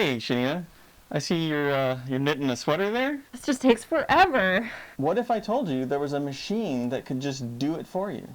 Hey, Shania. I see you're knitting a sweater there. This just takes forever. What if I told you there was a machine that could just do it for you?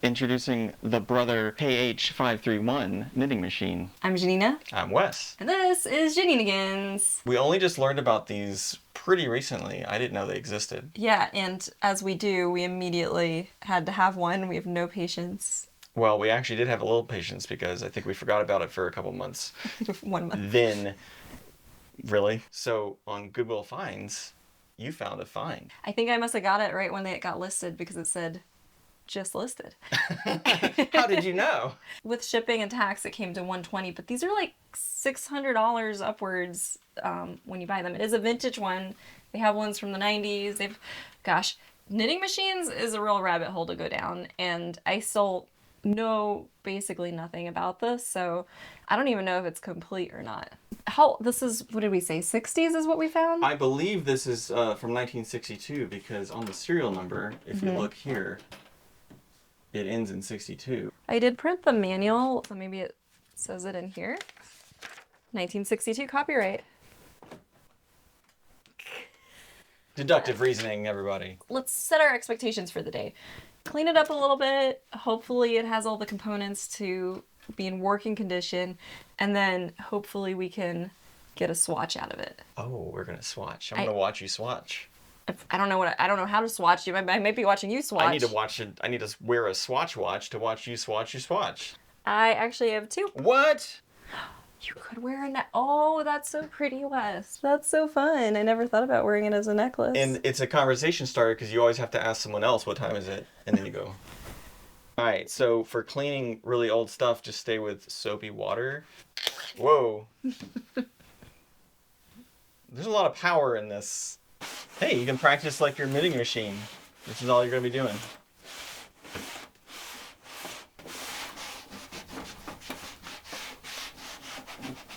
Introducing the Brother KH531 knitting machine. I'm Janina. I'm Wes. And this is Janinigans. We only just learned about these pretty recently. I didn't know they existed. Yeah, and as we do, we immediately had to have one. We have no patience. Well, we actually did have a little patience because I think we forgot about it for a couple months. 1 month. Then, really? So on Goodwill Finds, you found a find. I think I must have got it right when it got listed because it said just listed. How did you know? With shipping and tax, it came to $120, but these are like $600 upwards when you buy them. It is a vintage one. They have ones from the 90s. Gosh, knitting machines is a real rabbit hole to go down, and I still know basically nothing about this, so I don't even know if it's complete or not. This is, what did we say, 60s is what we found? I believe this is from 1962 because on the serial number, if you look here, it ends in 62. I did print the manual, so maybe it says it in here. 1962 copyright. Deductive reasoning, everybody. Let's set our expectations for the day. Clean it up a little bit. Hopefully it has all the components to be in working condition, and then hopefully we can get a swatch out of it. Oh, we're gonna swatch. I'm gonna watch you swatch. I don't know how to swatch you. I might be watching you swatch. I need to watch it. I need to wear a swatch watch to watch you swatch. You swatch. I actually have two. What? You could wear a Oh, that's so pretty, Wes. That's so fun. I never thought about wearing it as a necklace. And it's a conversation starter because you always have to ask someone else what time is it, and then you go. All right, so for cleaning really old stuff, just stay with soapy water. Whoa. There's a lot of power in this. Hey, you can practice like your knitting machine. This is all you're going to be doing.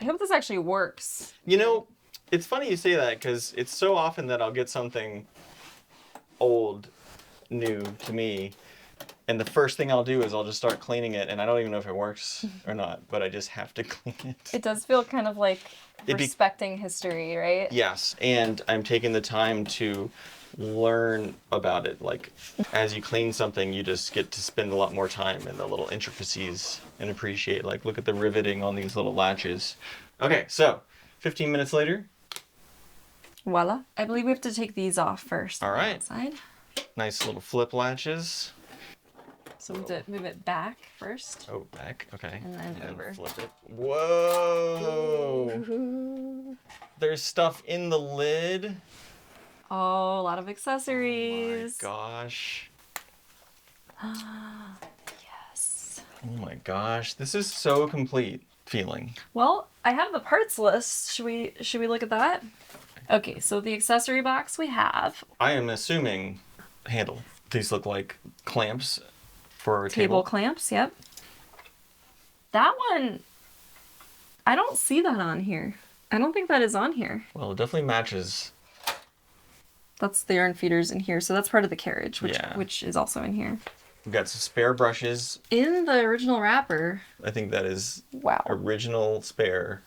I hope this actually works. You know, it's funny you say that because it's so often that I'll get something old, new to me, and the first thing I'll do is I'll just start cleaning it, and I don't even know if it works or not, but I just have to clean it. It does feel kind of like respecting history, right? Yes, and I'm taking the time to learn about it. Like, as you clean something, you just get to spend a lot more time in the little intricacies and appreciate, like, look at the riveting on these little latches. Okay, so 15 minutes later. Voila. I believe we have to take these off first. All right. Outside. Nice little flip latches. So we have to move it back first. Oh, back. Okay. And then over. Flip it. Whoa! Ooh. There's stuff in the lid. Oh, a lot of Oh accessories. my gosh. Yes. Oh my gosh. This is so complete feeling. Well, I have the parts list. Should we look at that? Okay, so the accessory box we have. I am assuming handle. These look like clamps for a Table table. clamps, yep. That one, I don't see that on here. I don't think that is on here. Well, it definitely matches. That's the yarn feeders in here, so that's part of the carriage, Yeah. which is also in here. We've got some spare brushes. In the original wrapper. I think that is Wow. original spare.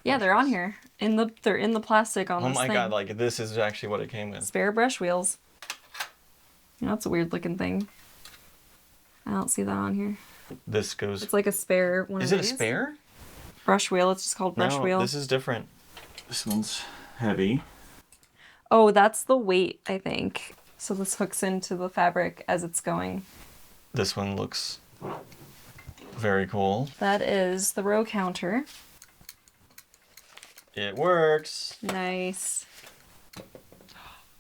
Yeah, they're on here. They're in the plastic on Oh this my thing. god, like this is actually what it came with. Spare brush wheels. Yeah, that's a weird looking thing. I don't see that on here. This goes. It's like a spare one Is of it a these. spare? Brush wheel, it's just called brush No, wheel. this is different. This one's heavy. Oh, that's the weight, I think. So this hooks into the fabric as it's going. This one looks very cool. That is the row counter. It works. Nice.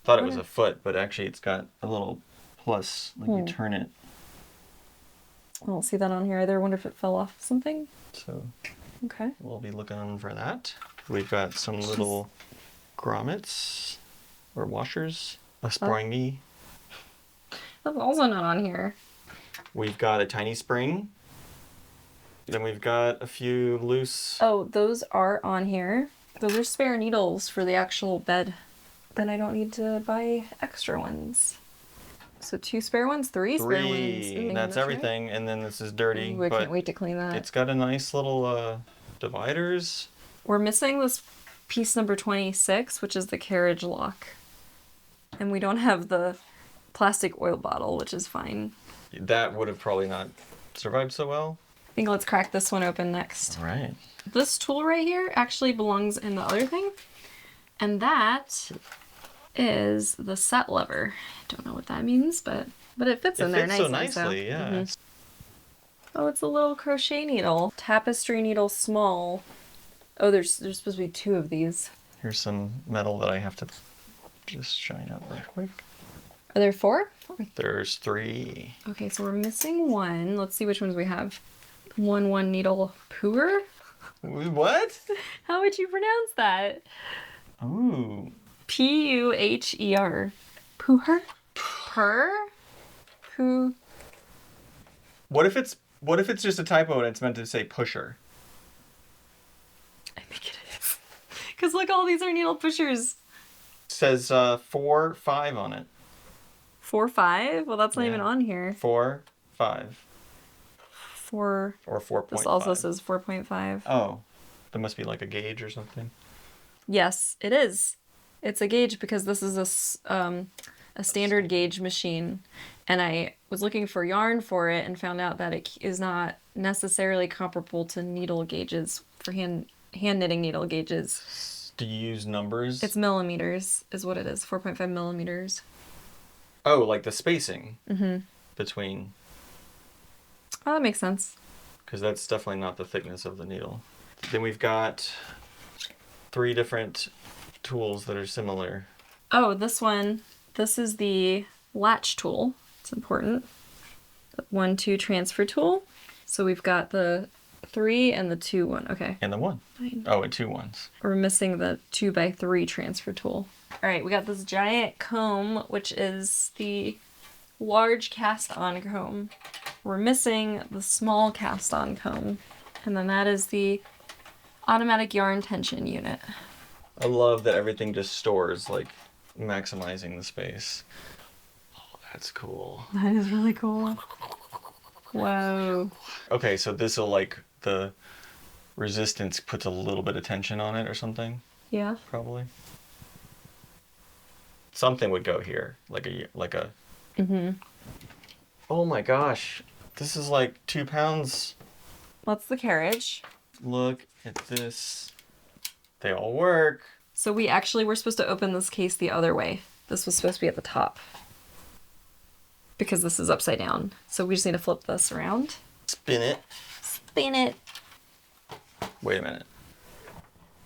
Thought it was a foot, but actually it's got a little plus, like you turn it. I don't see that on here either. I wonder if it fell off something. So Okay. we'll be looking for that. We've got some little grommets or washers, a springy. That's also not on here. We've got a tiny spring. Then we've got a few loose. Oh, those are on here. Those are spare needles for the actual bed. Then I don't need to buy extra ones. So 2 spare ones, 3 spare ones. Three. That's everything. And then this is dirty. Ooh, I but can't wait to clean that. it's got a nice little dividers. We're missing this piece number 26, which is the carriage lock. And we don't have the plastic oil bottle, which is fine. That would have probably not survived so well. I think let's crack this one open next. All right. This tool right here actually belongs in the other thing. And that is the set lever. I don't know what that means, but it fits in there fits nicely. so nicely, yeah. Mhm. Oh, it's a little crochet needle. Tapestry needle small. Oh, there's supposed to be 2 of these. Here's some metal that I have to just shine up real quick. Are there 4? There's 3. Okay, so we're missing 1. Let's see which ones we have. 1 needle puer? What? How would you pronounce that? Ooh. Puher. Puher? Purr? Poo. What if it's just a typo and it's meant to say pusher? I think it is. Because look, all these are needle pushers. It says 4, 5 on it. 4, 5? Well, that's not Yeah. even on here. 4, 5. 4. Or 4.5. This also says 4.5. Oh. That must be like a gauge or something. Yes, it is. It's a gauge because this is a standard gauge machine. And I was looking for yarn for it and found out that it is not necessarily comparable to needle gauges for hand knitting needle gauges. Do you use numbers? It's millimeters is what it is. 4.5 millimeters. Oh, like the spacing between, Oh, that makes sense. because that's definitely not the thickness of the needle. Then we've got 3 different tools that are similar. Oh, this one. This is the latch tool. It's important. The 1, 2 transfer tool. So we've got the 3 and the 2 one. Okay. And the 1. Fine. Oh, and 2 ones. We're missing the 2x3 transfer tool. All right, we got this giant comb, which is the large cast-on comb. We're missing the small cast-on comb. And then that is the automatic yarn tension unit. I love that everything just stores, like maximizing the space. Oh, that's cool. That is really cool. Whoa. Okay, so this will, like, the resistance puts a little bit of tension on it or something, Yeah. probably. Something would go here, like a. Oh my gosh, this is like 2 pounds. That's the carriage. Look at this. They all work. So we actually were supposed to open this case the other way. This was supposed to be at the top. Because this is upside down. So we just need to flip this around. Spin it. Spin it. Wait a minute.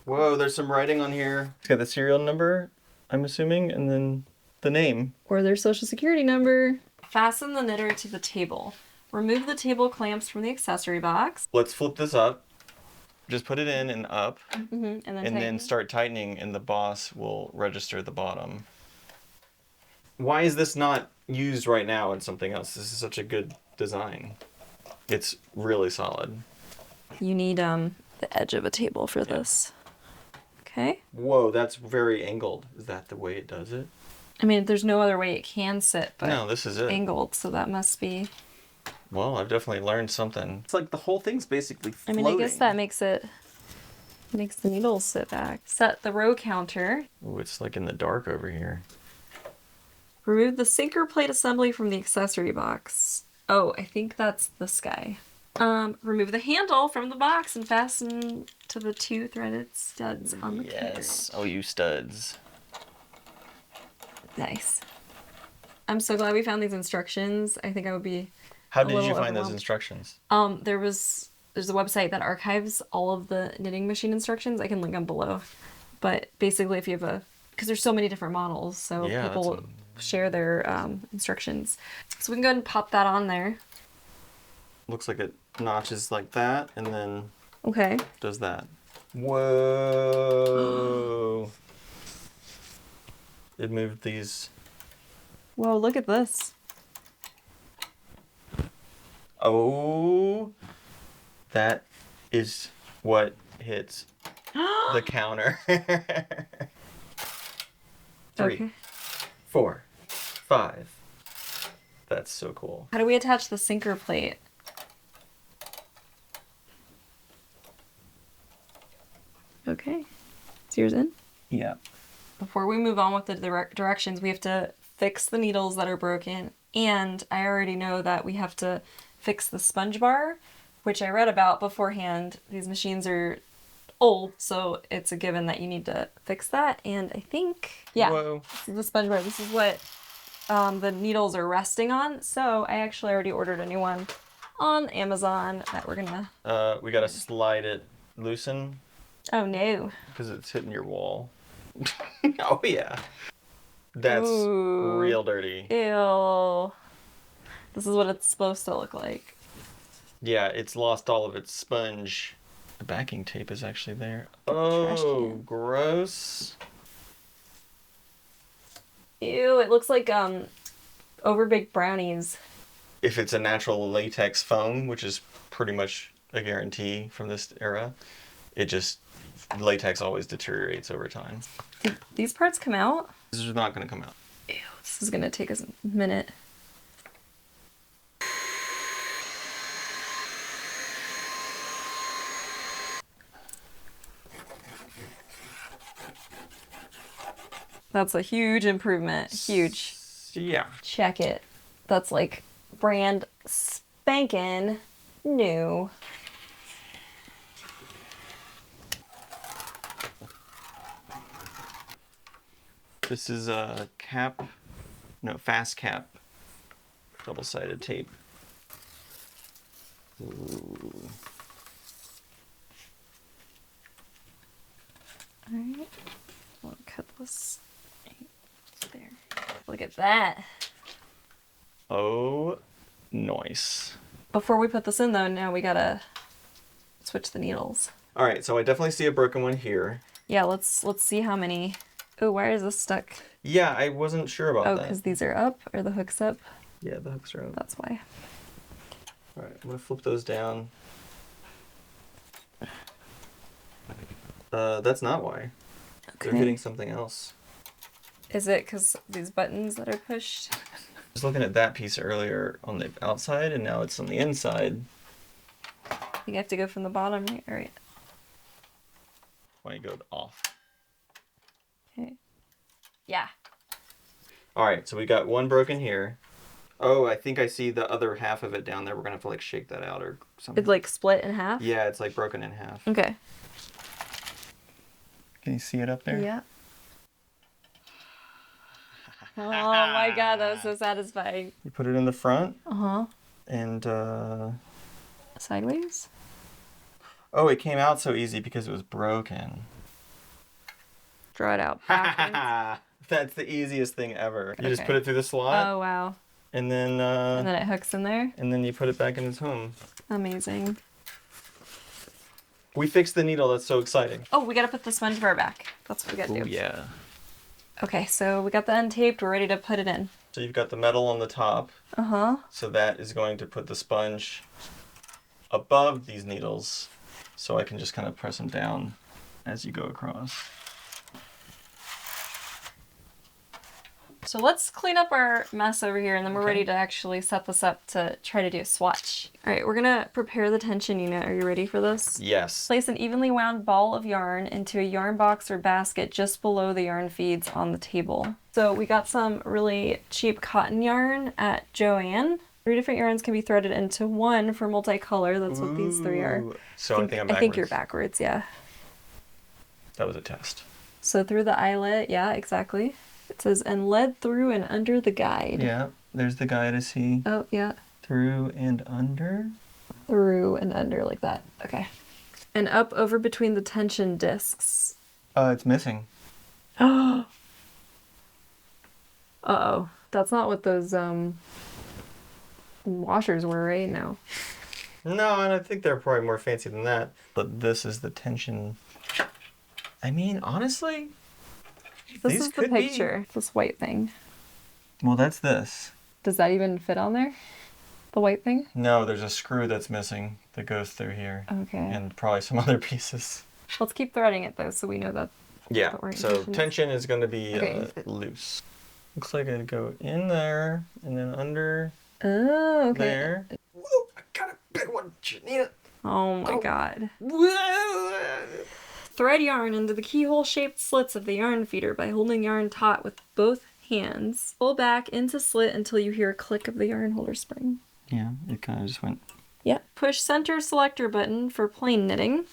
Whoa, there's some writing on here. It's got the serial number, I'm assuming, and then the name. Or their social security number. Fasten the knitter to the table. Remove the table clamps from the accessory box. Let's flip this up. Just put it in and up, And then and then tighten. start tightening, and the boss will register the bottom. Why is this not used right now in something else? This is such a good design. It's really solid. You need the edge of a table for this. Okay. Whoa, that's very angled. Is that the way it does it? I mean, there's no other way it can sit, but No, this is it. angled, so that must be. Well, I've definitely learned something. It's like the whole thing's basically I floating. mean, I guess that makes the needles sit back. Set the row counter. Ooh, it's like in the dark over here. Remove the sinker plate assembly from the accessory box. Oh, I think that's this guy. Remove the handle from the box and fasten to the 2 threaded studs on the Yes. Oh, you studs. carriage. Nice. I'm so glad we found these instructions. I think I would be. How A did you little find those overwhelmed. instructions? There's a website that archives all of the knitting machine instructions. I can link them below. But basically, if you have because there's so many different models, so Yeah, people that's share their instructions. So we can go ahead and pop that on there. Looks like it notches like that, and then Okay. does that. Whoa! It moved these. Whoa, look at this. Oh, that is what hits the counter. 3, Okay. 4, 5. That's so cool. How do we attach the sinker plate? Okay. Is yours in? Yeah. Before we move on with the directions, we have to fix the needles that are broken. And I already know that we have to fix the sponge bar, which I read about beforehand. These machines are old, so it's a given that you need to fix that. And I think, yeah, Whoa. this is the sponge bar. This is what the needles are resting on. So I actually already ordered a new one on Amazon that we're gonna. We gotta slide it, loosen, Oh no. because it's hitting your wall. Oh yeah. That's Ooh. real dirty. Ew. This is what it's supposed to look like. Yeah, it's lost all of its sponge. The backing tape is actually there. trash Oh, can. gross. Ew, it looks like overbaked brownies. If it's a natural latex foam, which is pretty much a guarantee from this era, latex always deteriorates over time. Did these parts come out? This is not going to come out. Ew, this is gonna take us a minute. That's a huge improvement. Huge. Yeah. Check it. That's like brand spankin' new. This is a fast cap, double-sided tape. Ooh. Alright. I'll cut this. There. Look at that. Oh, nice. Before we put this in though, now we gotta switch the needles. All right, so I definitely see a broken one here. Yeah, let's see how many. Oh, why is this stuck? Yeah, I wasn't sure about Oh, that. because these are up, or the hook's up. Yeah, the hooks are up. That's why. All right, I'm gonna flip those down. That's not why. They're hitting something else. Is it because these buttons that are pushed? I was looking at that piece earlier on the outside, and now it's on the inside. You have to go from the bottom, right? All right. Why you go off? Okay. Yeah. All right, so we got one broken here. Oh, I think I see the other half of it down there. We're gonna have to like shake that out or something. It's like split in half? Yeah, it's like broken in half. Okay. Can you see it up there? Yeah. Oh my god, that was so satisfying. You put it in the front Uh-huh. and Sideways? oh, it came out so easy because it was broken. Draw it out backwards. That's the easiest thing ever. You just Okay. put it through the slot Oh wow. and then it hooks in there? and then you put it back in its home. Amazing. We fixed the needle. That's so exciting. Oh, we gotta put the sponge bar back. That's what we gotta Oh do. yeah. Okay, so we got the end taped. We're ready to put it in. So you've got the metal on the top. Uh-huh. So that is going to put the sponge above these needles. So I can just kind of press them down as you go across. So let's clean up our mess over here, and then we're Okay. ready to actually set this up to try to do a swatch. All right, we're gonna prepare the tension unit. Are you ready for this? Yes. Place an evenly wound ball of yarn into a yarn box or basket just below the yarn feeds on the table. So we got some really cheap cotton yarn at Joann. 3 different yarns can be threaded into one for multicolor. That's what these 3 are. Ooh. So I think I'm backwards. I think you're backwards, yeah. That was a test. So through the eyelet, yeah, exactly. It says, and led through and under the guide. Yeah, there's the guide I see. Oh, yeah. Through and under. Through and under like that. Okay. And up over between the tension discs. It's missing. Uh-oh. That's not what those washers were right now. No, and I think they're probably more fancy than that. But this is the tension. I mean, honestly, This these is the could be- picture. This white thing. Well, that's this. Does that even fit on there? The white thing? No, there's a screw that's missing that goes through here. Okay. And probably some other pieces. Let's keep threading it though so we know that. Yeah, But we're so intentions. tension is going to be Okay. loose. Looks like I'd go in there and then under Oh, okay. there. Whoa, I got a big one, Janita. Oh my Oh. god. Thread yarn into the keyhole-shaped slits of the yarn feeder by holding yarn taut with both hands. Pull back into slit until you hear a click of the yarn holder spring. Yeah, it kind of just went. Yep. Push center selector button for plain knitting.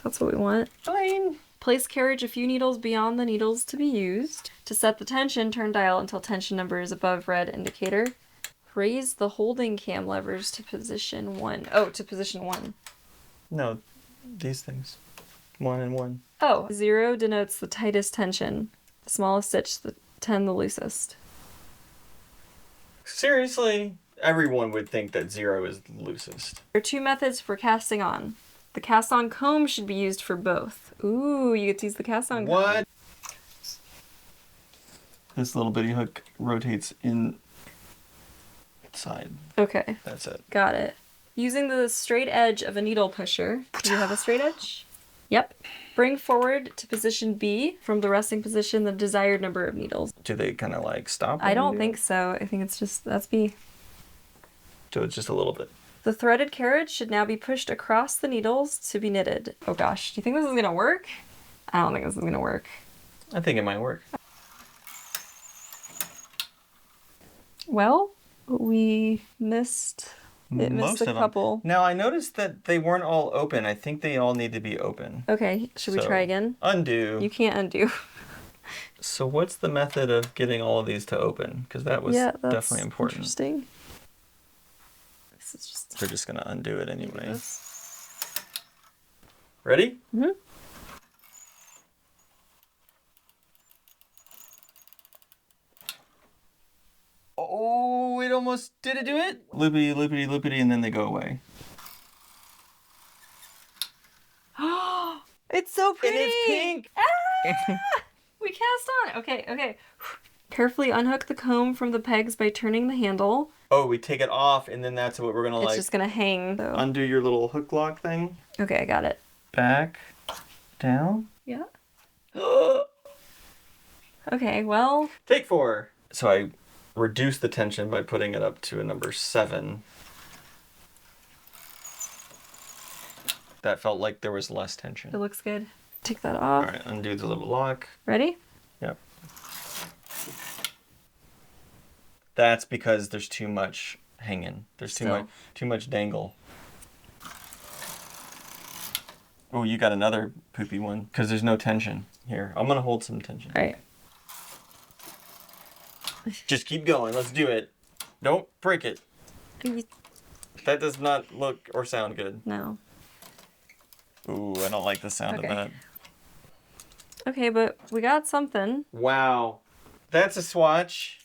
That's what we want. Plain. Place carriage a few needles beyond the needles to be used. To set the tension, turn dial until tension number is above red indicator. Raise the holding cam levers to position 1. Oh, to position 1. No, these things. 1 and 1. Oh, 0 denotes the tightest tension. The smallest stitch, 10 the loosest. Seriously? Everyone would think that 0 is the loosest. There are 2 methods for casting on. The cast on comb should be used for both. Ooh, you get to use the cast on comb. What? This little bitty hook rotates inside. Okay, That's it. got it. Using the straight edge of a needle pusher. Do you have a straight edge? Yep. Bring forward to position B from the resting position the desired number of needles. Do they kind of like stop? I don't think so. I think it's just, that's B. So it's just a little bit. The threaded carriage should now be pushed across the needles to be knitted. Oh gosh, do you think this is gonna work? I don't think this is gonna work. I think it might work. Well, we missed Most a of couple. them. Now I noticed that they weren't all open. I think they all need to be open. Okay, should we So, try again? Undo. You can't undo. So what's the method of getting all of these to open? Because that was Yeah, that's definitely important. interesting. This is just They're just gonna undo it anyway. this. Ready? Mhm. Oh, it almost did it do it? Loopity, loopity, loopity, and then they go away. It's so pretty. And it's pink. Ah! We cast on. Okay, okay. Carefully unhook the comb from the pegs by turning the handle. Oh, we take it off, and then that's what we're gonna It's like just gonna hang though. undo your little hook lock thing. Okay, I got it. Back, down. Yeah. Okay, well, Take 4. So I reduced the tension by putting it up to a number 7. That felt like there was less tension. it looks good. Take that All off. right, undo the little lock. Ready? Yep. That's because there's too much hanging. There's Still. too much dangle. Oh, you got another poopy one because there's no tension here. I'm gonna hold some tension. All right. Just keep going. Let's do it. Don't break it. That does not look or sound good. No. Ooh, I don't like the sound Okay. of that. Okay, but we got something. Wow, that's a swatch.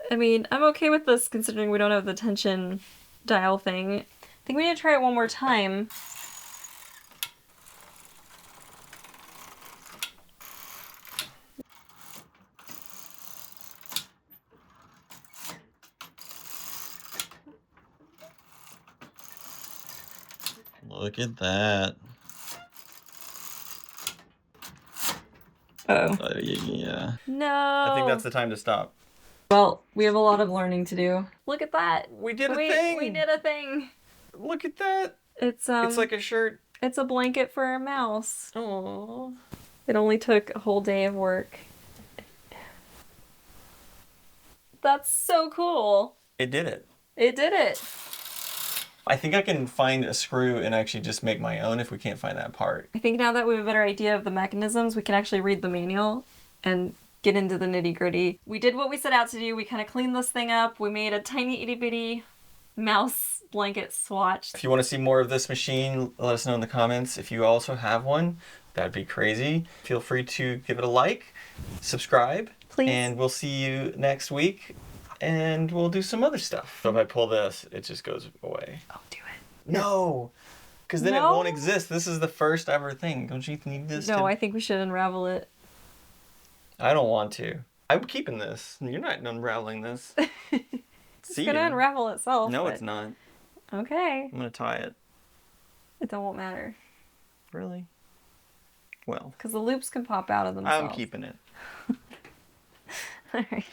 I mean, I'm okay with this considering we don't have the tension dial thing. I think we need to try it one more time. Look at that. Oh. Yeah. No. I think that's the time to stop. Well, we have a lot of learning to do. Look at that. We did a thing. We did a thing. Look at that. It's It's like a shirt. it's a blanket for our mouse. Oh. It only took a whole day of work. That's so cool. It did it. It did it. I think I can find a screw and actually just make my own if we can't find that part. I think now that we have a better idea of the mechanisms, we can actually read the manual and get into the nitty gritty. We did what we set out to do. We kind of cleaned this thing up. We made a tiny itty bitty mouse blanket swatch. If you want to see more of this machine, let us know in the comments. If you also have one, that'd be crazy. Feel free to give it a like, subscribe, Please. and we'll see you next week. And we'll do some other stuff. So if I pull this, it just goes away. Oh, do it. No, because then No? it won't exist. This is the first ever thing. Don't you need this? No, to... I think we should unravel it. I don't want to. I'm keeping this. You're not unraveling this. It's See gonna you. unravel itself. No, but- it's not. Okay. I'm gonna tie it. It won't matter. Really? Well, Because the loops can pop out of themselves. I'm keeping it. All right.